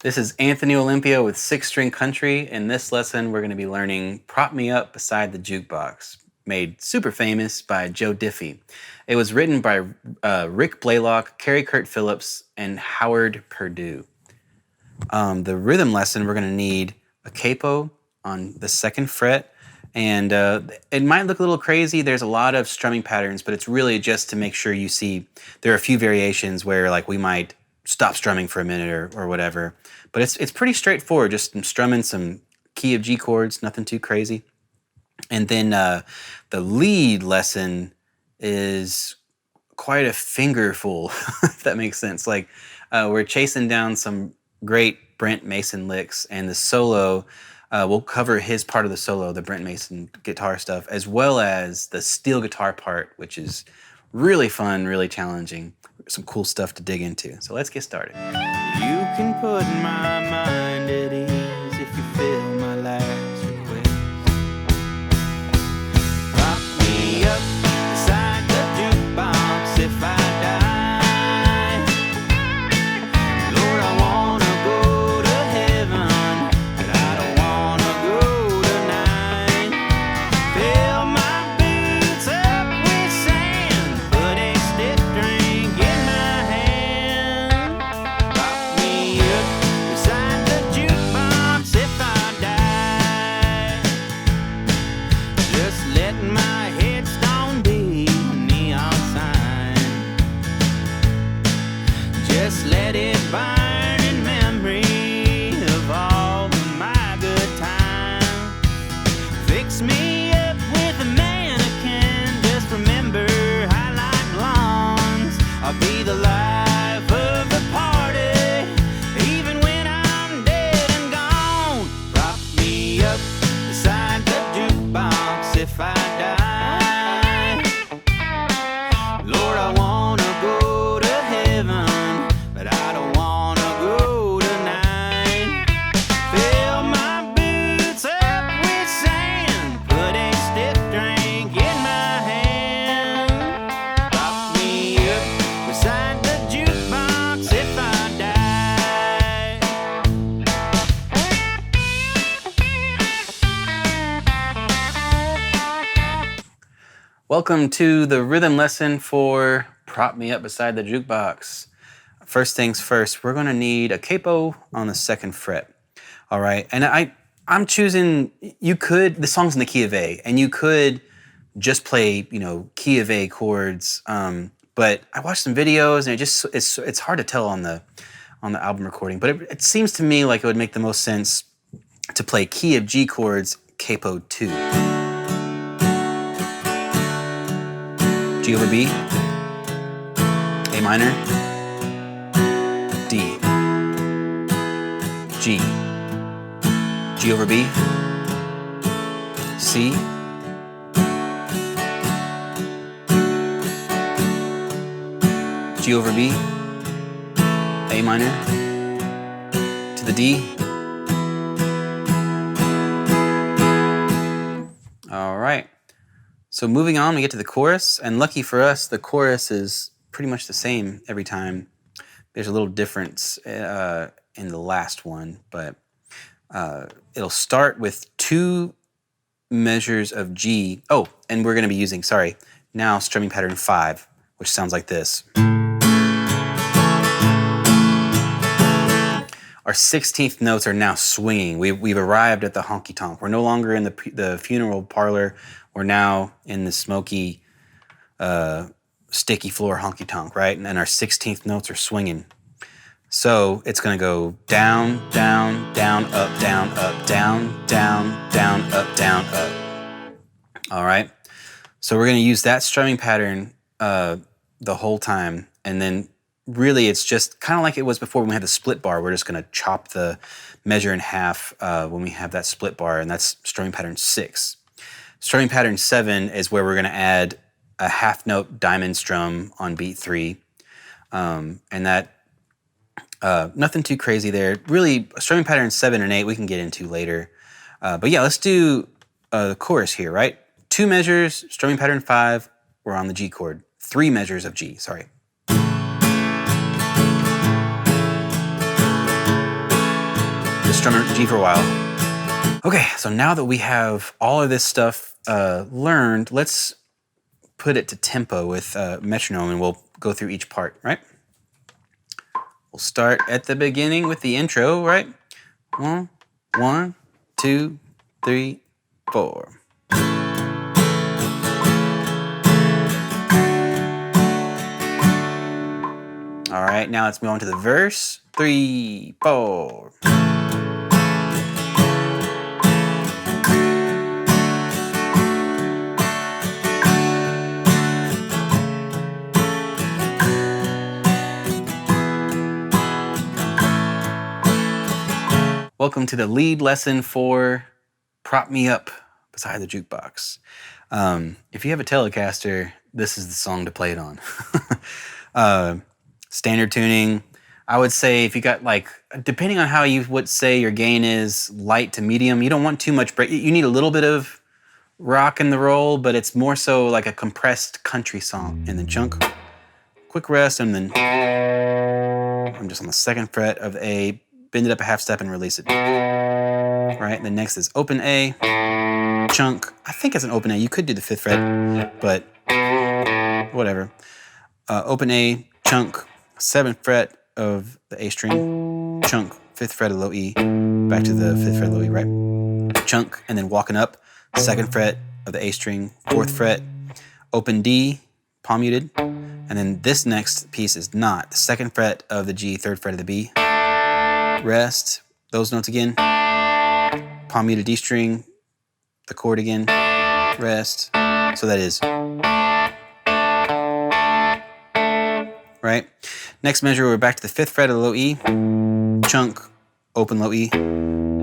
This is Anthony Olympia with Six String Country. In this lesson, we're going to be learning Prop Me Up Beside the Jukebox, made super famous by Joe Diffie. It was written by Rick Blaylock, Carrie Kurt Phillips, and Howard Purdue. The rhythm lesson, we're going to need a capo on the 2nd fret, and it might look a little crazy. There's a lot of strumming patterns, but it's really just to make sure you see there are a few variations where like we might stop strumming for a minute or whatever. But it's pretty straightforward, just strumming some key of G chords, nothing too crazy. And then the lead lesson is quite a fingerful, if that makes sense. Like we're chasing down some great Brent Mason licks, and the solo, we'll cover his part of the solo, the Brent Mason guitar stuff, as well as the steel guitar part, which is really fun, really challenging, some cool stuff to dig into. So let's get started. You can put my mind at ease if you feel my last request. Prop me up beside the jukebox if I die. Lord, I wanna go to heaven, but I don't wanna go tonight. Fill my boots up with sand, put a stiff drink in my hand. Prop me up beside the jukebox if I die. Just let my headstone be a neon sign. Just let it burn in memory of all of my good times. Fix me up with a mannequin, just remember I like blondes. I'll be the life of the party, even when I'm dead and gone. Prop me up beside the jukebox if I die. Lord, I wanna go to heaven, but I don't wanna go tonight. Fill my boots up with sand, put a stiff drink in my hand. Prop me up beside the jukebox if I die. Welcome to the rhythm lesson for Prop Me Up Beside the Jukebox. First things first, we're gonna need a capo on the 2nd fret. All right, and I'm choosing, the song's in the key of A, and you could just play, key of A chords, but I watched some videos and it's hard to tell on the album recording, but it seems to me like it would make the most sense to play key of G chords, capo 2. G over B, A minor, D, G, G over B, C, G over B, A minor, to the D. All right. So moving on, we get to the chorus, and lucky for us, the chorus is pretty much the same every time. There's a little difference in the last one, but it'll start with 2 measures of G. Oh, and we're going to be using, now strumming pattern 5, which sounds like this. Our 16th notes are now swinging. We've arrived at the honky-tonk. We're no longer in the funeral parlor. We're now in the smoky, sticky floor honky-tonk, right? And our 16th notes are swinging. So it's going to go down, down, down, up, down, up, down, down, down, up, down, up. All right? So we're going to use that strumming pattern the whole time, and then really it's just kind of like it was before when we had the split bar. We're just going to chop the measure in half when we have that split bar, and that's strumming pattern 6. Strumming pattern 7 is where we're going to add a half note diamond strum on beat 3, and that nothing too crazy there. Really, strumming pattern 7 and 8 we can get into later, but yeah, let's do the chorus here, right? 2 measures, strumming pattern 5, we're on the G chord. 3 measures of G, sorry. strumming G for a while. Okay, so now that we have all of this stuff learned, let's put it to tempo with metronome, and we'll go through each part, right? We'll start at the beginning with the intro, right? 1, 1, 2, 3, 4. All right, now let's move on to the verse. 3, 4. Welcome to the lead lesson for Prop Me Up Beside the Jukebox. If you have a Telecaster, this is the song to play it on. Standard tuning. I would say if you got like, depending on how you would say your gain is, light to medium, you don't want too much break. You need a little bit of rock in the roll, but it's more so like a compressed country song. And then chunk, quick rest, and then I'm just on the 2nd fret of A, bend it up a half step and release it. Right, and then next is open A, chunk. I think it's an open A. You could do the 5th fret, but whatever. Open A, chunk, 7th fret of the A string, chunk, 5th fret of low E, back to the 5th fret of low E, right? Chunk, and then walking up, 2nd fret of the A string, 4th fret, open D, palm muted, and then this next piece is not. The 2nd fret of the G, 3rd fret of the B, rest, those notes again, palm muted D string, the chord again, rest, so that is, right? Next measure, we're back to the 5th fret of the low E, chunk, open low E,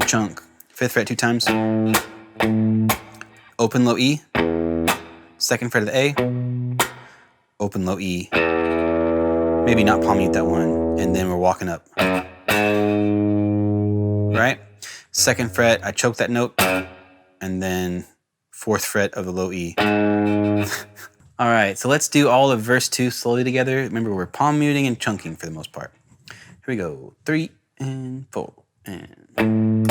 chunk, 5th fret 2 times, open low E, 2nd fret of the A, open low E, maybe not palm mute that one, and then we're walking up, right? 2nd fret, I choke that note, and then 4th fret of the low E. All right, so let's do all of verse 2 slowly together. Remember, we're palm muting and chunking for the most part. Here we go. 3 and 4 and.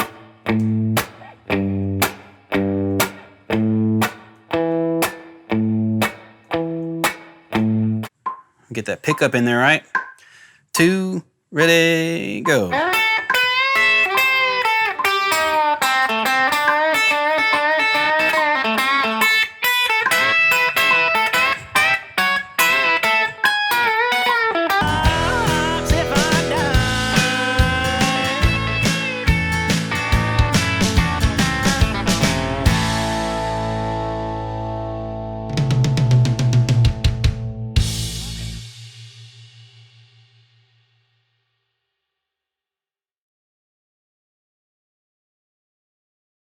Get that pickup in there, right? 2, ready, go.